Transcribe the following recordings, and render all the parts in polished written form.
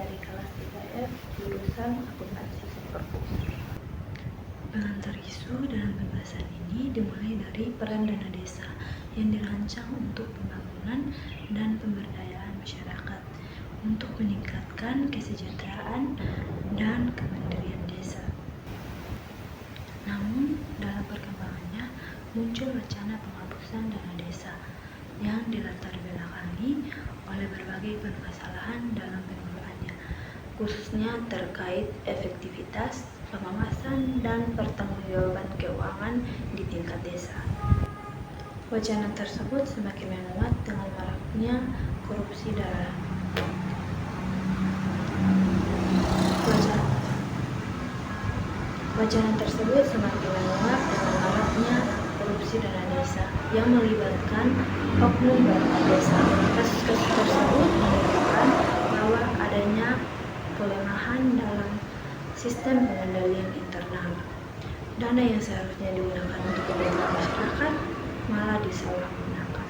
dari kelas 3F jurusan akuntansi sektor khusus. Pengantar isu dalam pembahasan ini dimulai dari peran dana desa yang dirancang untuk pembangunan dan pemberdayaan masyarakat untuk meningkatkan kesejahteraan dan kemandirian desa. Namun, dalam perkembangannya muncul wacana penghapusan dana desa yang dilatar belakangi oleh berbagai permasalahan dalam pengelolaannya, khususnya terkait efektivitas, pengawasan, dan pertanggungjawaban keuangan di tingkat desa. Wacana tersebut semakin menguat dengan maraknya korupsi dalam dana desa yang melibatkan oknum dana desa. Kasus-kasus tersebut menunjukkan bahwa adanya kelemahan dalam sistem pengendalian internal. Dana yang seharusnya digunakan untuk kepentingan masyarakat malah disalahgunakan.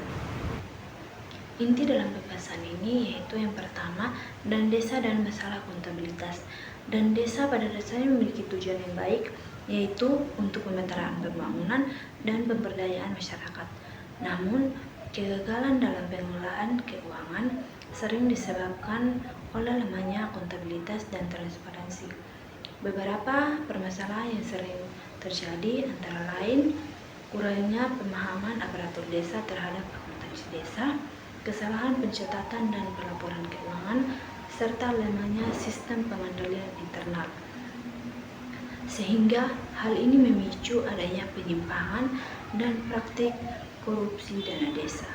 Inti dalam pembahasan ini yaitu yang pertama, dana desa dan masalah akuntabilitas. Dana desa pada dasarnya memiliki tujuan yang baik, yaitu untuk pemeteraan pembangunan dan pemberdayaan masyarakat. Namun, kegagalan dalam pengelolaan keuangan sering disebabkan oleh lemahnya akuntabilitas dan transparansi. Beberapa permasalahan yang sering terjadi antara lain kurangnya pemahaman aparatur desa terhadap akuntansi desa, kesalahan pencatatan dan pelaporan keuangan, serta lemahnya sistem pengendalian internal. Sehingga hal ini memicu adanya penyimpangan dan praktik korupsi dana desa.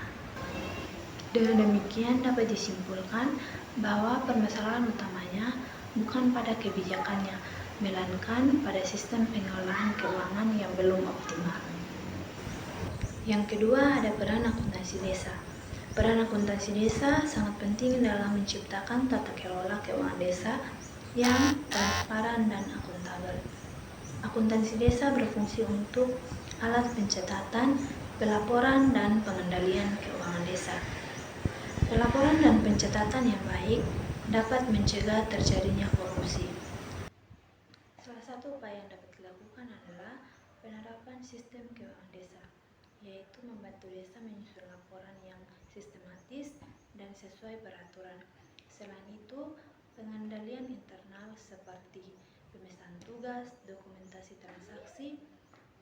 Dengan demikian dapat disimpulkan bahwa permasalahan utamanya bukan pada kebijakannya, melainkan pada sistem pengelolaan keuangan yang belum optimal. Yang kedua, ada peran akuntansi desa. Peran akuntansi desa sangat penting dalam menciptakan tata kelola keuangan desa yang transparan dan akuntabel. Akuntansi desa berfungsi untuk alat pencatatan, pelaporan, dan pengendalian keuangan desa. Pelaporan dan pencatatan yang baik dapat mencegah terjadinya korupsi. Salah satu upaya yang dapat dilakukan adalah penerapan sistem keuangan desa, yaitu membantu desa menyusun laporan yang sistematis dan sesuai peraturan. Selain itu, pengendalian internal seperti pemesanan tugas, dokumentasi transaksi,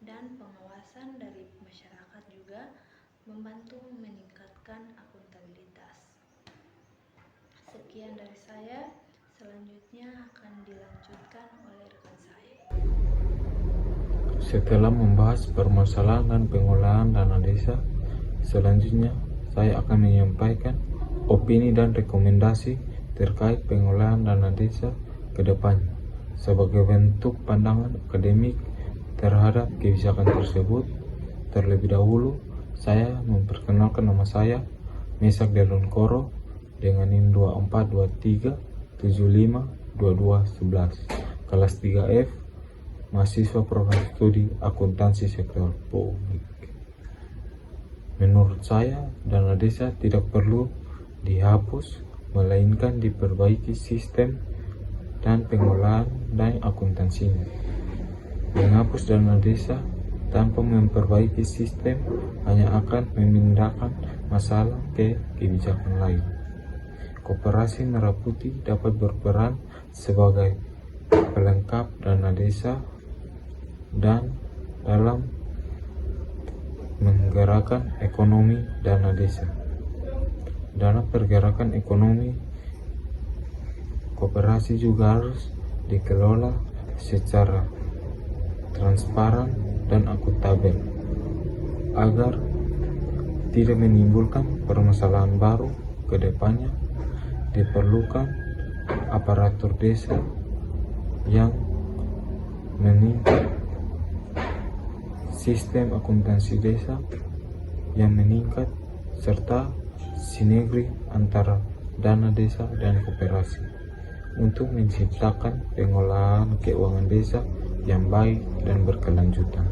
dan pengawasan dari masyarakat juga membantu meningkatkan akuntabilitas. Sekian dari saya, selanjutnya akan dilanjutkan oleh rekan saya. Setelah membahas permasalahan dan pengelolaan dana desa, selanjutnya saya akan menyampaikan opini dan rekomendasi terkait pengelolaan dana desa ke depannya. Sebagai bentuk pandangan akademik terhadap kebijakan tersebut, terlebih dahulu saya memperkenalkan nama saya, Mesak Delon Koro, dengan NIM 2423752211, kelas 3F, mahasiswa program studi akuntansi sektor publik. Menurut saya, dana desa tidak perlu dihapus, melainkan diperbaiki sistem dan pengelolaan dan akuntansinya. Menghapus dana desa tanpa memperbaiki sistem hanya akan memindahkan masalah ke kebijakan lain. Koperasi Merah Putih dapat berperan sebagai pelengkap dana desa dan dalam menggerakkan ekonomi dana desa. Dalam pergerakan ekonomi, koperasi juga harus dikelola secara transparan dan akuntabel agar tidak menimbulkan permasalahan baru ke depannya. Diperlukan aparatur desa yang meningkat, sistem akuntansi desa yang meningkat, serta sinergi antara dana desa dan koperasi untuk menciptakan pengelolaan keuangan desa yang baik dan berkelanjutan.